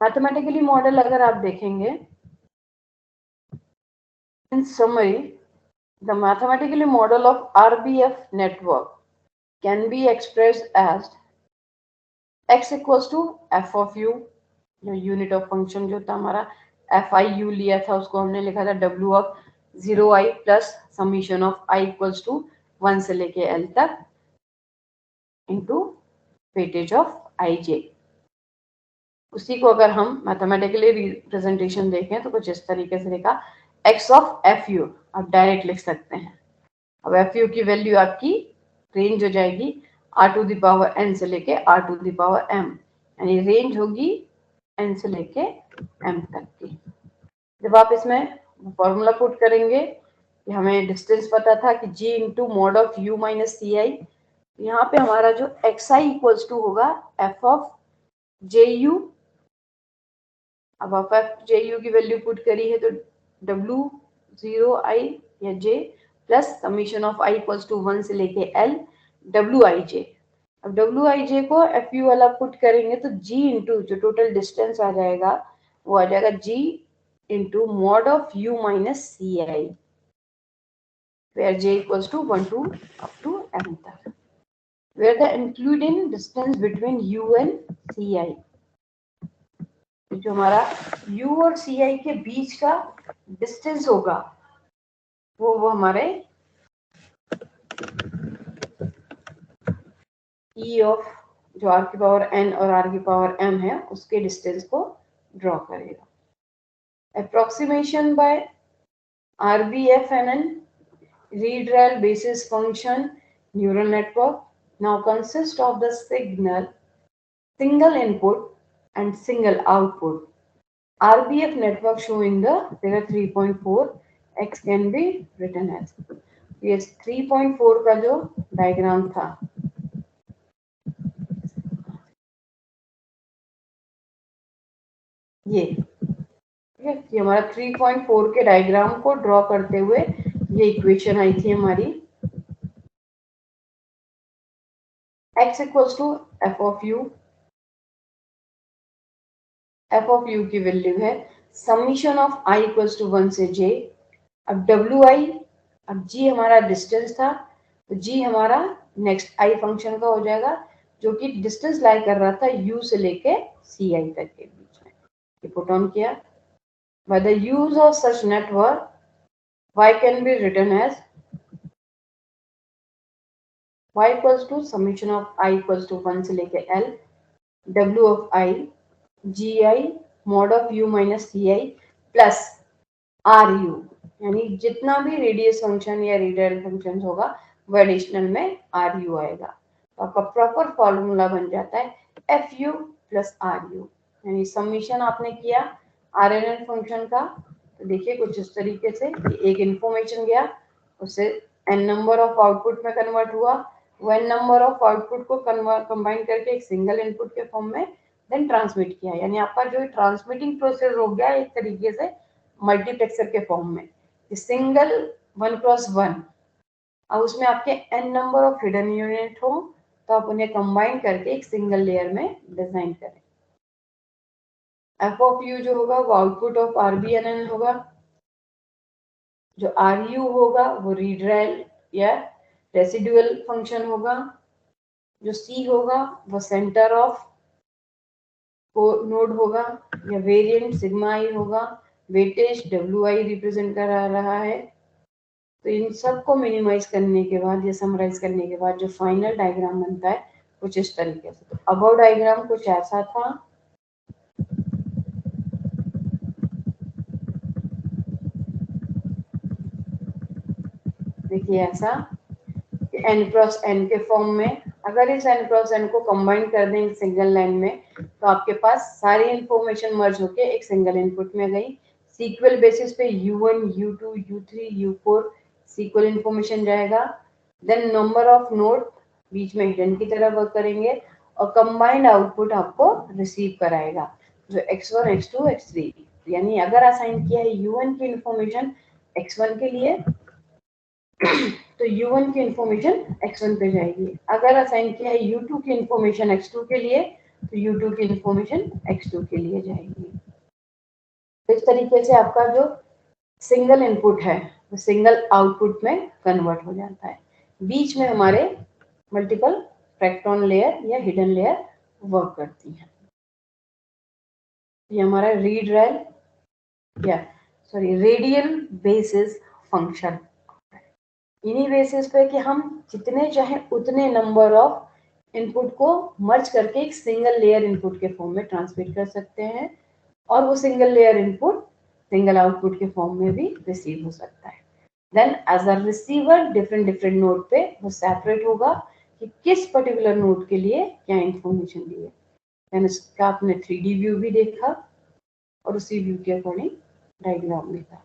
Mathematically model अगर आप देखेंगे, in summary the mathematically model of RBF network can be expressed as x equals to F of U, जो unit of function जो था हमारा F I you लिया था उसको हमने लिखा था W of 0i plus summation of i equals to 1 से लेके l तक into weightage of I J. उसी को अगर हम मैथमेटिकली रिप्रेजेंटेशन देखें तो कुछ इस तरीके से लिखा x ऑफ एफ यू, आप डायरेक्ट लिख सकते हैं। अब एफ यू की वैल्यू आपकी रेंज हो जाएगी R to the power N से लेके R to the power M, यानी रेंज होगी एन से लेके एम तक की। जब आप इसमें फॉर्मूला पुट करेंगे कि हमें डिस्टेंस पता था कि g into mod of u minus C I, यहाँ पे हमारा जो एक्स आई इक्वल्स टू होगा एफ ऑफ जे यू। अब आप एफ जे यू की वैल्यू पुट करी है तो डब्ल्यू 0i या j plus summation of i equals to 1 से लेके l डब्ल्यू आई जे। अब डब्ल्यू आई जे को एफ यू वाला पुट करेंगे तो g इंटू जो टोटल डिस्टेंस आ जाएगा वो आ जाएगा g into mod of u minus C I, where j equals to 1 to up to m तक, where the including distance between u and ci, जो हमारा u और ci के बीच का डिस्टेंस होगा वो हमारे e ऑफ जो r की पावर n और r की पावर m है उसके डिस्टेंस को ड्रॉ करेगा। Approximation by RBFNN read-rail basis function neural network now consists of the single input and single output RBF network showing the figure 3.4 x can be written as, ये 3.4 का जो diagram था ये ठीक है, ये हमारा 3.4 के डायग्राम को ड्रॉ करते हुए ये इक्वेशन आई थी हमारी x equals to F of U. F of U की वैल्यू है summation of i equals to 1 से j। अब डब्ल्यू आई, अब g हमारा डिस्टेंस था तो g हमारा नेक्स्ट i फंक्शन का हो जाएगा जो कि डिस्टेंस लाई कर रहा था u से लेके ci तक के बीच में। ये पुट ऑन किया। By the use of such network, y can be written as y equals to summation of I equals to 1 से लेके l w of I gi mod of u minus ci plus ru, यानी जितना भी radius function या radial function होगा वो additional में ru आएगा। तो आपका प्रॉपर फॉर्मूला बन जाता है fu प्लस ru, यानी समीशन आपने किया RNN फंक्शन का तो देखिए कुछ इस तरीके से एक इंफॉर्मेशन गया उससे n नंबर ऑफ आउटपुट में कन्वर्ट हुआ, वो n नंबर ऑफ आउटपुट को कंबाइन करके एक सिंगल इनपुट के फॉर्म में देन ट्रांसमिट किया, यानी आपका जो ट्रांसमिटिंग प्रोसेस हो गया एक तरीके से मल्टीप्लेक्सर के फॉर्म में सिंगल 1x1। अब उसमें आपके n number of hidden unit हो तो आप उन्हें कंबाइन करके एक सिंगल लेयर में डिजाइन करें। एफ ऑफ यू जो होगा वो आउटपुट ऑफ RBNN होगा, जो RU होगा वो रीड रेल या रेसिडुअल फंक्शन होगा, जो C होगा वो सेंटर ऑफ नोड होगा या वेरिएंट सिग्मा i होगा, वेटेज WI रिप्रेजेंट करा रहा है। तो इन सब को मिनिमाइज करने के बाद या समराइज करने के बाद जो फाइनल डायग्राम बनता है कुछ इस तरीके से। तो अबव डायग्राम कुछ ऐसा था, देखिए ऐसा n क्रॉस n के फॉर्म में, अगर इस n क्रॉस n को कंबाइन कर दें एक सिंगल लाइन में तो आपके पास सारी इंफॉर्मेशन मर्ज होके एक सिंगल इनपुट में गई। सीक्वल बेसिस पे u1 u2 u3 u4 सीक्वल इंफॉर्मेशन जाएगा, देन नंबर ऑफ नोड बीच में हिडन की तरह वर्क करेंगे और कंबाइंड आउटपुट आपको रिसीव कराएगा जो x1 x2 x3, यानी अगर असाइन किया है u1 की इंफॉर्मेशन x1 के लिए तो u1 की इंफॉर्मेशन x1 पे जाएगी, अगर असाइन किया है u2 की इंफॉर्मेशन x2 के लिए तो U2 की इंफॉर्मेशन X2 के लिए जाएगी। तो इस तरीके से आपका जो सिंगल इनपुट है वो सिंगल आउटपुट में कन्वर्ट हो जाता है। बीच में हमारे मल्टीपल फ्रैक्टोन लेयर या हिडन लेयर वर्क करती हैं। ये हमारा रीड रेल या रेडियल बेसिस फंक्शन, इन्हीं बेसिस पे कि हम जितने चाहे उतने नंबर ऑफ इनपुट को मर्ज करके एक सिंगल लेयर इनपुट के फॉर्म में ट्रांसमिट कर सकते हैं, और वो single layer input single output के फॉर्म में भी रिसीव हो सकता है। Then as a receiver different node पे वो सेपरेट होगा कि किस पर्टिकुलर नोड के लिए क्या इंफॉर्मेशन दी है। देन इसका आपने 3D व्यू भी देखा और उसी व्यू के अकॉर्डिंग डायग्राम भी था।